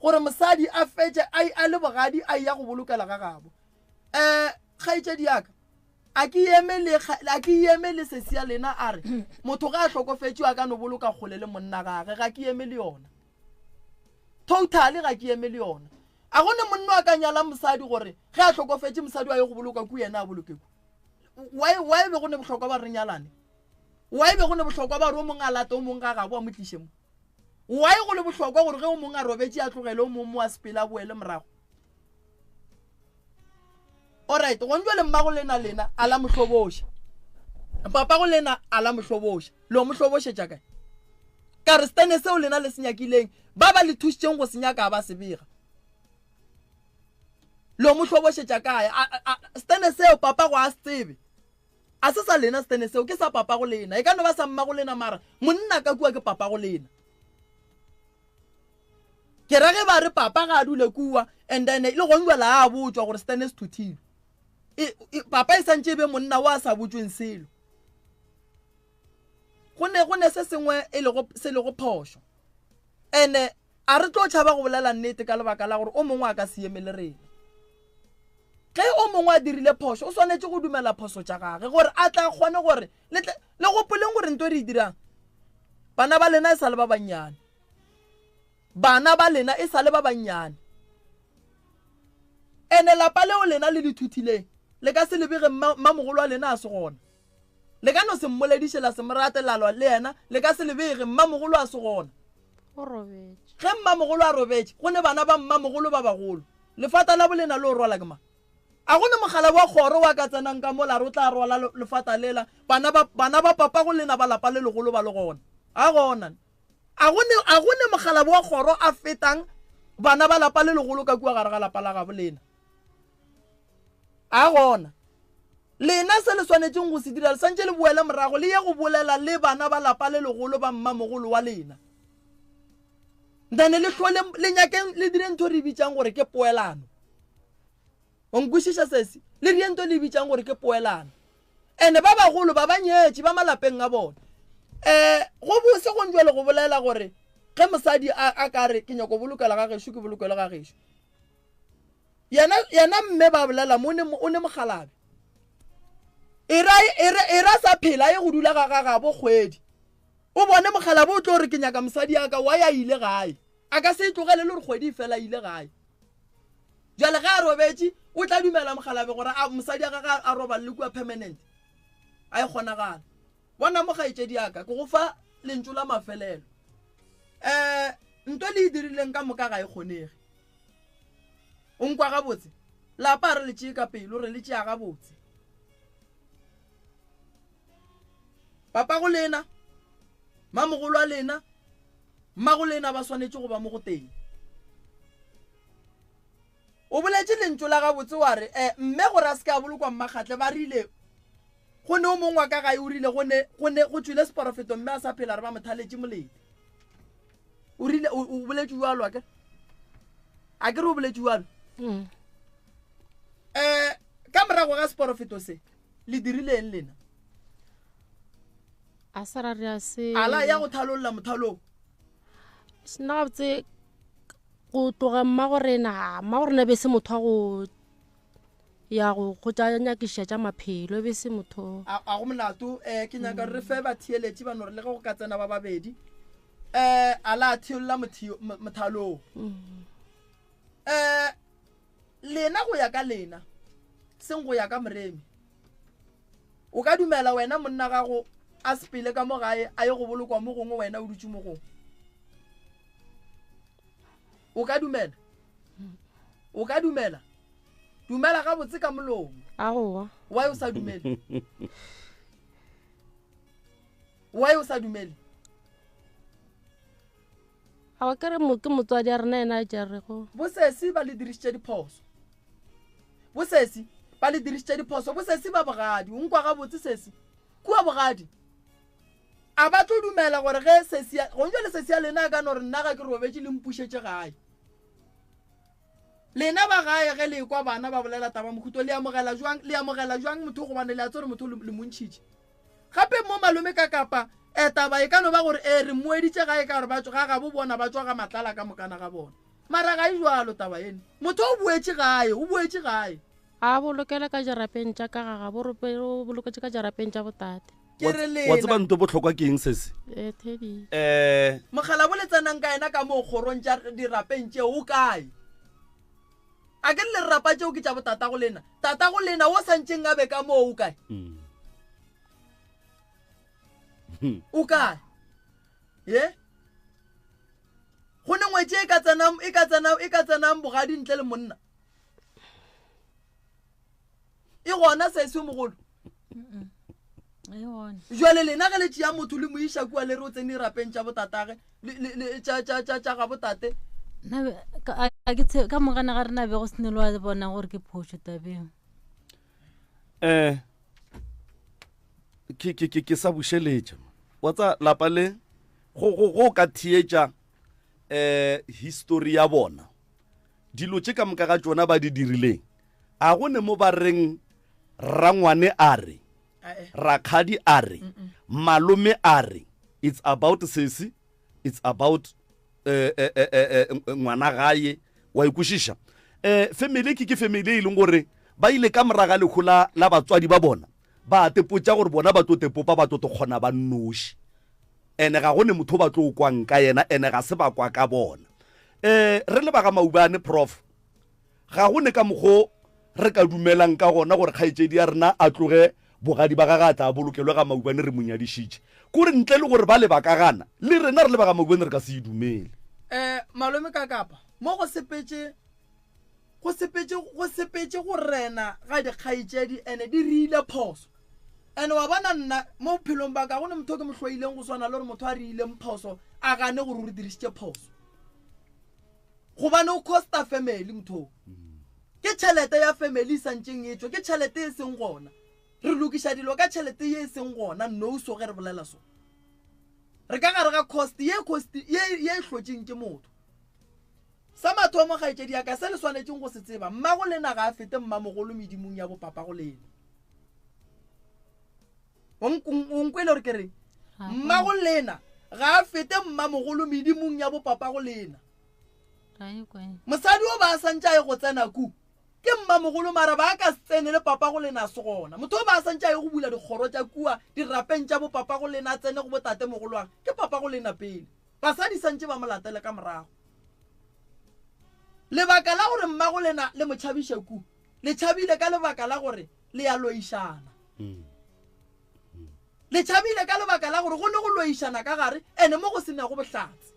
gore mosadi a fetse a le bogadi a ya go bolokela ga gabo kgaitsedi yaka a ke eme le sesia lena a re motho ga a tlhokofetse a ka no boloka kgole le monna gage ga ke eme le yona totally ga ke eme le yona a gone monna a ka nyala mosadi gore ge a tlhokofetse mosadi wa ye go boloka ku yena a bolokeko why be go ne bohlokwa ba re nyalane why be go ne bohlokwa ba re o mongwe a late o mongwe ga gabo a mo tliše mo why go le bohlokwa gore ge o mongwe a robetse a tlogele o mongwe mo a sepela a boele morago alright go ntse le mmago lena a la mohloboša papa go lena a la mohloboša le o mohlobošetša kae ka re stene seo lena le senyakileng ba ba le thušitšeng go senyaka ba se bega le o mohlobošetša kae stene seo papa go a se tsebe a se sa lena stene seo ke sa papa go lena e ka no ba sa mmago lena mara monna ka kua ke papa go lena ke rage ba re papa ga a dule kua and then le go nwela a botswa gore stene se thuthile papa e santse be monna wa sa botsweng selo go ne se sengwe se le go phošo ene a re tlo tšhaba go bolela nnete ka lebaka la gore o mongwe a ka se eme le rena ge o mongwe a dirile phošo o swanetse go dumela phoso tša gage gore a tla kgone gore le gopoleng gore nto re e dirang bana ba lena e sa le ba bannyane bana ba lena e sa le ba bannyane ene lapa leo lena le dithuthileng le ka se lebege mmamogolo wa lena a se gona le ka no se mmoledišela se moratelalwa le yena le ka se lebege mmamogolo a se gona ge mmamogolo a robetse go ne bana ba mmamogolo ba bagolo lefata la bolena le o rwala ke ma a go ne mogala wa kgoro wa ka tsenang ka mola re o tla rwala lefata lela bana ba papa go lena ba lapa le legolo ba le gona a gona a go ne mogala wa kgoro a fetang bana ba lapa le legolo ka kua gare ga lapa la gabo lena a gona lena se le swanetseng go se dira le santse le boele morago le ye go bolela le bana ba lapa le legolo ba mmamogolo wa lena then le tlhole le nyakeng le dire ntho re bitsang gore ke poelano o nkwešiša sese le dire ntho le bitsang gore ke poelano ene ba bagolo ba banyetše ba malapeng a bona go bose go ntšwe le go bolela gore ge mosadi a ka re ke nyako bolokela ga gešo ke bolokelo ga gešo yena mme ba bolela mo o ne mogalabe e ra sa phela ye go dula ga gabo kgwedi o bone mogalabe o tlo re ke nyaka mosadi aka wa ya ile gae a ka se tlogele le re kgwedi fela ile gae jale ga a robetse o tla dumela mogalabe gore mosadi aka ga a roba le kua permanent a e kgonagala bona mo gaetšedi aka ke go fa lentso la mafelelo nto le e dirileng ka moka ga e kgonege o nkwa gabotse lapa re le tšee ka pelo re le tšea gabotse papa go lena mamogolo a lena mma go lena ba swanetse go ba mo go teng o boletše lentso la gabotse wa re mme gore a se ka bolokwa mmagatle ba rile go ne o mongwe wa ka gae o rile go tswile seporofeto mme a sa phela re ba mothaletše molete o rile o boletše jalo a ke re o boletše jalo ka morago ga seporofeto se le dirileng lena a sara re a se ala ya go thalolla mothalong sena gabotse go tloga mma gore be se motho go ya go tša nyakiša tša maphelo be se motho a go molato ke nyaka re fe ba thieletše ba no re le ge go ka tsena ba babedi ala a theolola mothalong lena go ya ka lena seng go ya ka moremi o ka dumela wena monna gago a sepele ka mo gae a ye go bolokwa mo gongwe wena o dutse mo gongwe o ka dumela dumela ga botse ka molomo aowa why o sa dumele a wa kere ke motswadi a rena ena a jarego bosesi ba le dirišitše diphoso bosesi ba bogadi o nkwa ga botse sesi kua bogadi a ba tlo dumela gore ge sesia go ntse le sesia lena ka no re nna ga ke robetse le mpushetse gae lena ba gae ge le kwa bana ba bolela taba mokhuto le amogela jwang motho go bane le a tsore motho le montšhitše gape mo malome ka kapa taba e ka no ba gore re moeditše gae ka gore ba tswa ga bo bona ba tswa ga matlala ka mokana ga bona mara ga e jwalo taba ene motho o boetse gae a bolokela ka jarapeng tša ka gaga o boloketse ka jarapeng tša botate ke re wa tseba lena nto botlhokwa ke eng sese Tedi mogala bo le tsenang ka ena ka mo kgorong tša dirapeng tšeo o kae a ke le rapa tšeo ke tša botatago lena o santšeng a be ka moo o kae o kae ye go ne ngwetse e ka tsenang bogadi ntle le monna e gona sa ese mogolo jwale lena ge le tšea motho le moiša kua le re o tsene rapeng tša botatage tša ga botate ka mogana ga re na be go sene le wa bona gore ke phoso tabeng ke sa bušeletša wa tsa lapa le go ka thietša history ya bona dilo tše ka moka ga tšona ba di dirileng a go ne mo ba reng rangwane a re rakgadi a re malome a re it's about sesi it's about ngwana gae wa ikušiša family ke family e leng gore ba ile ka moraga lekgola la batswadi ba bona ba tepotša gore bona ba tlo tepopa ba tlo kgona ba nnoši ene ga gone motho ba tlo kwang ka yena ene ga se ba kwa ka bona re le ba ga Maubane prof ga gone ka mogo re ka dumelang ka gona gore kgaetšedi ya rena a tloge bogadi ba gaga tla bolokelwe ga Maubane re monyadišitše kore ntle le gore ba le ba ka gana le rena re le ba ga Maubane re ka se dumele malome ka kapa mo go sepetse go rena ga dikgaetšedi ene di rile phoso ene wa bona nna mo bophelong ba ka gone motho ke mohlwaileng go swana le gore motho a rileng phoso a gane gore o re dirisitše phoso gobane o costa family motho ke tšhelete ya family santšeng e tswe ke tšhelete e seng gona re lokiša dilo ka tšhelete ye e seng gona no so ge re bolela so re ka gare ga cost ye e hlotšeng ke motho sa mathomo kgaetšedi ya ka se le swanetšeng go se tseba mmago lena ga a fete mmamogolo medimong ya bopapa go lena onkwele gore ke reng mmago lena ga a fete mmamogolo medimong ya bopapa go lena mosadi o ba a santša e go tsena ku ke mmamogolo mara ba ka se tsene le papa go lena se gona motho o ba a santša e go bula dikgoro tša kua dirapeng tša bopapa go lena a tsene go botate mogolwane ke papa go lena pele basadi santše ba molatele ka morago lebaka la gore mmago lena le motšhabiše ku le tšhabile ka lebaka la gore le ya loišana le tšhabile ka lebaka la gore go ne go loišana ka gare ene mo go senego bohlatse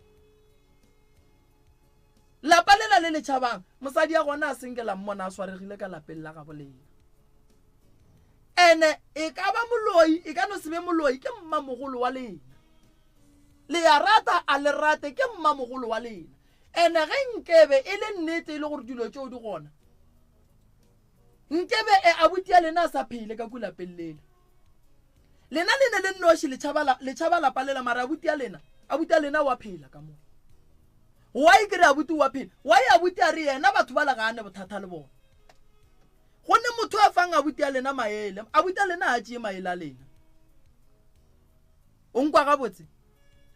lapa lela le le tšhabang mosadi ya gona a senkela mmona a swaregile ka lapeng la gabo lena ene e ka ba moloi e ka no sebe moloi ke mmamogolo wa lena le ya rata a le rate ke mmamogolo wa lena ene ge nkebe e le nnete e le gore dilo tšeo di gona nkebe abuti ya lena a sa phele ka kulapeng lela lena le ne le nnoši le tšhaba lapa lela mara abuti ya lena wa phela ka moo wa e kere abuti wa phela wa e abuti a re yena batho ba lagane bothata le bona go ne motho a fang abuti ya lena maele abuti ya lena a tšee maele a lena o nkwa gabotse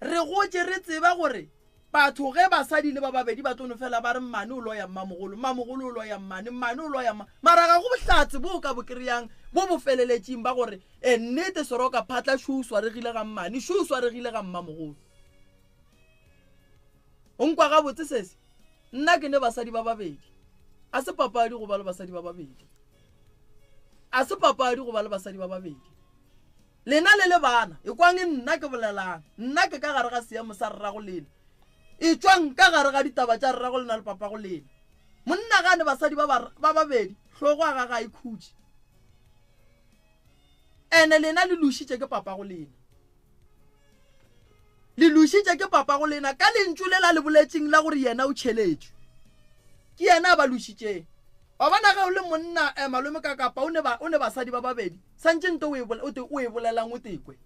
re gotše re tseba gore batho ge basadi le ba babedi ba tlono fela ba re mmane o loya mmamogolo o loya mmane o loya mara ga go bohlatse bo ka bo kry-ang bo bo feleletšeng ba gore nnete soroka phatla šo o swaregile ga mmane šo o swaregile ga mmamogolo o nkwa gabotse sese nna ke ne basadi ba babedi a se papadi go ba le basadi ba babedi lena le le bana e kwang nna ke bolelang nna ke ka gare ga seemo sa rrago lena e tswang ka gare ga ditaba tša rrago lena le papa go lena monna gane basadi ba babedi hlogo a ga e khutše ene lena le lušitše ke papa go lena ka lentšu lela le boletšeng la gore yena o tšheletšwe ke yena a ba lušitšeng wa bona ge o le monna malome ka kapa o ne basadi ba babedi santše nto o e bolelang o tekwe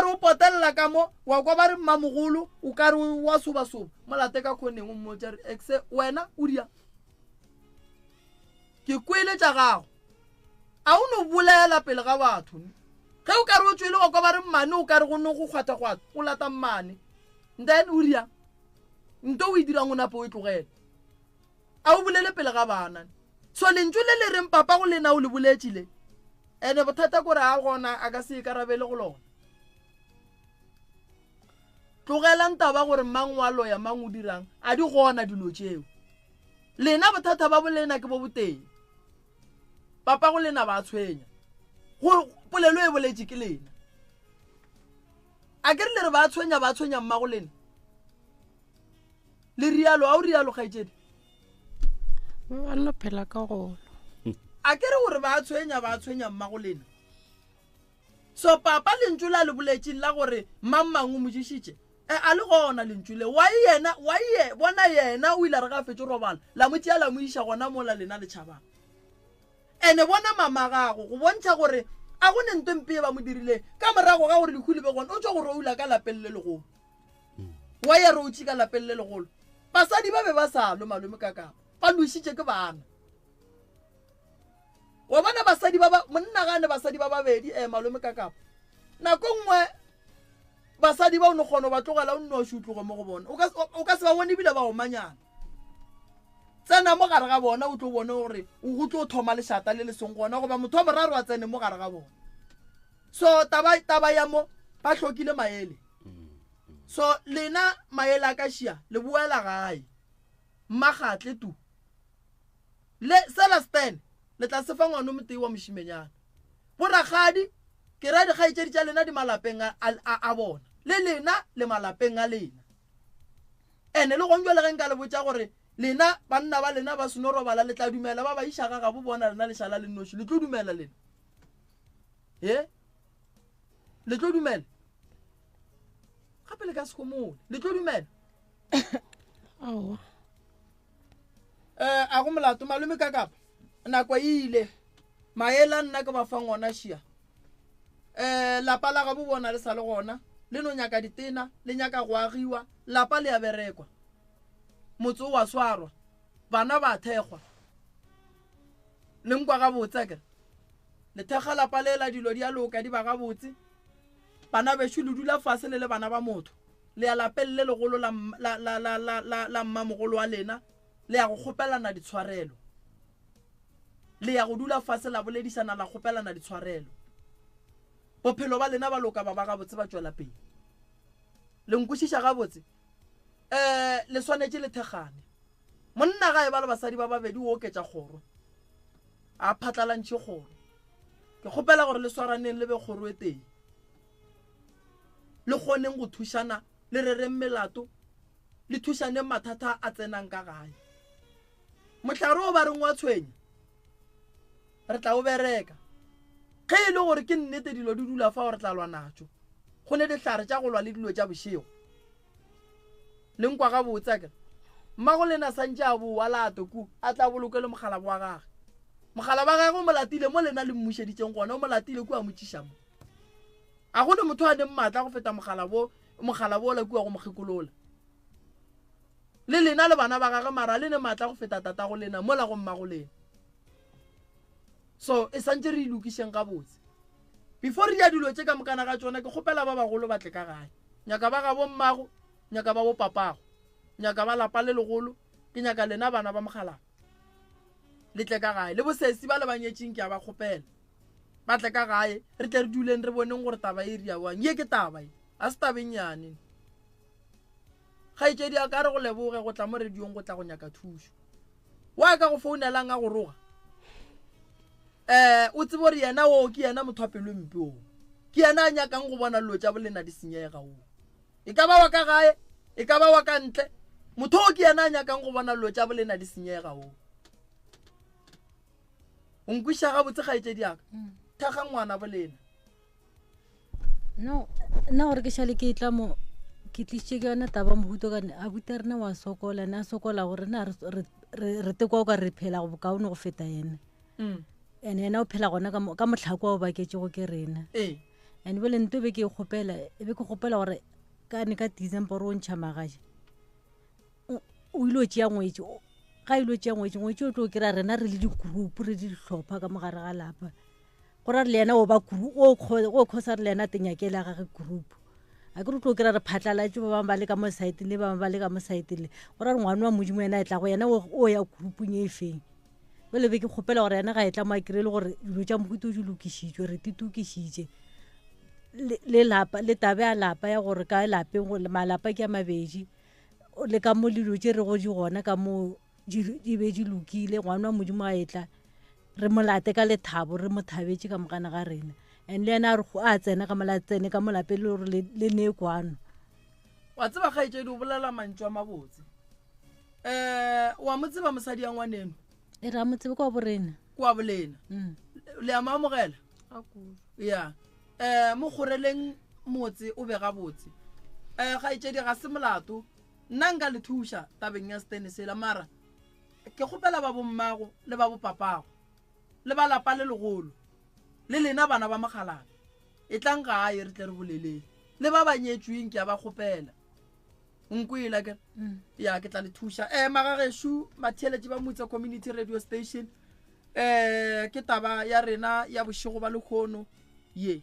re o potelela ka mo wa kwa ba re mmamogolo o ka re wa soba-soba molate ka kgoneng o mmotsa re exe wena o dia ke kwele tša gago a o no bolela pele ga batho ge o ka re o tswele wa kwa ba re mmane o ka re go no go kgwata-kgwata o lata mmane then o dia nto o e dirang o nape o e tlogela a o bolele pele ga bana so lentšu le le reng papa go lena o le boletšile ene bothata kore a gona a ka se ikarabele go lona tlogelang taba gore mang wa loya mang o dirang a di gona dilo tšeo lena bothata ba bolena ke bo boteng papa go lena ba tshwenya go polelo e boletše ke lena a ke re le re ba tshwenya mma go lena le rialo a o rialo kgaetšedi ba no phela ka golo a ke re gore ba tshwenya mma go lena so papa lentšu la le boletšeng la gore mang o mojišitše a le gona lentšu le bona yena o ile re ga fetše robala la motšea la mo iša gona mola lena le tšhabang ene bona mama gago go bontšha gore a go ne ntompe e ba mo dirile ka morago ga gore lekhuli be gona o tswa gore o ula ka lapeng le legolo wa ye re o tšhi ka lapeng le legolo basadi ba be ba salo malome ka kapa ba lošitše ke bana wa bona basadi monna gane basadi ba babedi malome ka kapa nako nngwe basadi ba o ne kgona ba tlogela o nne wa šutlogo mo go bona o ka se ba bone ebile ba omanyana tsena mo gare ga bona o tlo bone gore o tlo thoma lešata le le seng gona goba motho wa moraro wa tsene mo gare ga bona so taba ya mo ba hlokile maele so lena maele a ka šia le boela gae mmagatle tu le Celestine le tla sefa ngwana motei wa mošimenyana boragadi ke ra dikgaetšedi tša lena di malapeng a bona le lena le malapeng a lena ene le gonjwa le ge nka le botša gore lena banna ba lena ba seno robala le tla dumela ba išaga ga bo bona lena lešala le noši le tlo dumela lena le tlo dumela gape le ka sekgomole le tlo dumela a go molato malome ka kapa nako ile maela nna ke ba fa ngwana šia lapa la ga bo bona le sa le gona le no nyaka ditena le nyaka go agiwa lapa le a berekwa motse wa swarwa bana ba thekgwa le nkwa ga botse ke le thekga lapa le la dilo di a loka di ba ga botse bana be shulu dula fase le bana ba motho le ya lapelle le golo la mmamogolo wa lena le ya go kgopelana ditshwarelo le ya go dula fase la boledisana la kgopelana ditshwarelo bophelo ba lena ba loka ba ga botse ba tswela pele le nkwešiša ga botse le swanetše le thegane monna ga e ba le basadi ba babedi o oketša kgoro a phatlalantše kgoro ke kgopela gore le swaraneng le be kgoro e teng le kgoneng go thušana le rereng melato le thušaneng mathata a tsenang ka gae mohlare o ba reng wa tshwenya re tla o bereka ge e le gore ke nnete dilo di dula fa gore tla lwa natšo go ne dihlare tša go lwa le dilo tša bošego le nkwa ga botsa ke mmago lena santše a boa lato ku a tla bolokele mogala wa gage mogala wa gage o molatile mo lena le mmušeditšeng gona o molatile ku a motšiša mo a gone motho a neng maatla go feta mogala bo la kua go mokgekolola le lena le bana ba gage mara le ne maatla go feta tata go lena mola go mmago lena so e santše re ilokišeng ga botse before re ya dilo tše ka mokana ga tsona ke kgopela ba bagolo ba tle ka gae nyaka ba ga bo mmago nyaka ba bo papago nyaka ba lapa le legolo ke nyaka lena bana ba mogala le tle ka gae le bosesi ba le banyetšeng ke a ba kgopela ba tle ka gae re tle re duleng re boneng gore taba e ria wang ye ke taba a se tabeng yane kgaetšedi a ka re go leboge go tla mo rediong go tla go nyaka thušo wa ka go founelang a go roga o tsebo gore yena o ke yena motho wa pelo mpe o ke yena a nyakang go bona dilo tša bolena di senyega o e ka ba wa ka gae e ka ba wa ka ntle motho o ke yena a nyakang go bona dilo tša bolena di senyega o nkwiša ga botse kgaetšedi aka thekga ngwana bolena no nna gore ke šale ke tla mo ke tlišitše ke yona taba mohuto kane a buta rena wa sokola ne a sokola gore na re tekwa o ka re phela go bokaone go feta yena ene yena o phela gona ka motlhako wa o baketšego ke rena and bole nto be ke kgopela gore ka ne ka December o ntšha magaje o ilo tšea ngwetši ga ilo tšea ngwetši o tlo kry-a rena re le di-group re di dihlopha ka mogare ga lapa gore re le yena o kgosa re le yena tenyakele ya gage group a ke re tlo kry-a re phatlalatse ba bangwe ba le ka mo site le ba bangwe ba le ka mo site le gore re ngwane wa modimo ena e tla go yena o ya groupung e feng bole be ke kgopela gore yena ga e tla mo a kry-e le gore dilo tša mohuto di lokišitšwe re titukišitše le tabe ya lapa ya gore ka lapeng malapa ke a mabedi le ka mo dilo tše re go di gona ka mo di be di lokile ngwane wa modimo a etla re molate ka lethabo re mo thabetse ka mogana ga rena and le yena a tsena ka molatsene ka molape le gore le ne kwano wa tseba kgaetšedi o bolela mantšu a mabotse wa mo tseba mosadi ya ngwaneno e ra mo tsebe kwa borena kwa bolena le a maamogela ya mo kgoreleng motse o be gabotse kgaetšedi ga se molato nna nka le thuša tabeng ya Stanisela mara ke kgopela ba bommago le ba bopapago le ba lapa le legolo le lena bana ba mogalabe e tlang gae re tle re boleleng le ba banyetšweng ke a ba kgopela nkwela ke ya ke tla le thuša magagešo matheeletše ba motse community radio station ke taba ya rena ya bošego ba lekgono ye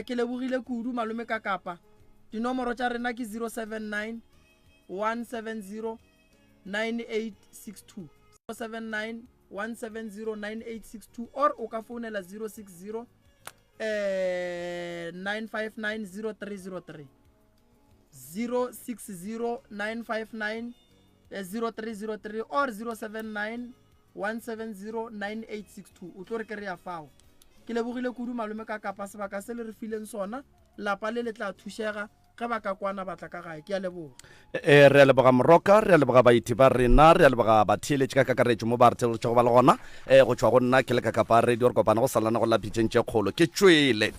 ke lebogile kudu malome ka kapa dinomoro tša rena ke 079 170 9862 079 170 9862 or o ka founela 060 959 0303 060 959 0303 or 079 170 9862 o tlo re ke re ya fao ke lebogile kudu malome ka kapa sebaka se le re fileng sona lapa le le tla thušega ge ba ka kwana batla ka gae ke a leboga re a leboga moroka re a leboga baiti ba rena re a leboga batheeletše ka kakaretšo mo ba re theletšego ba le gona go tšwa go nna ke le ka kapa radio re kopana go salana go lapitšeng tše kgolo ke tšwele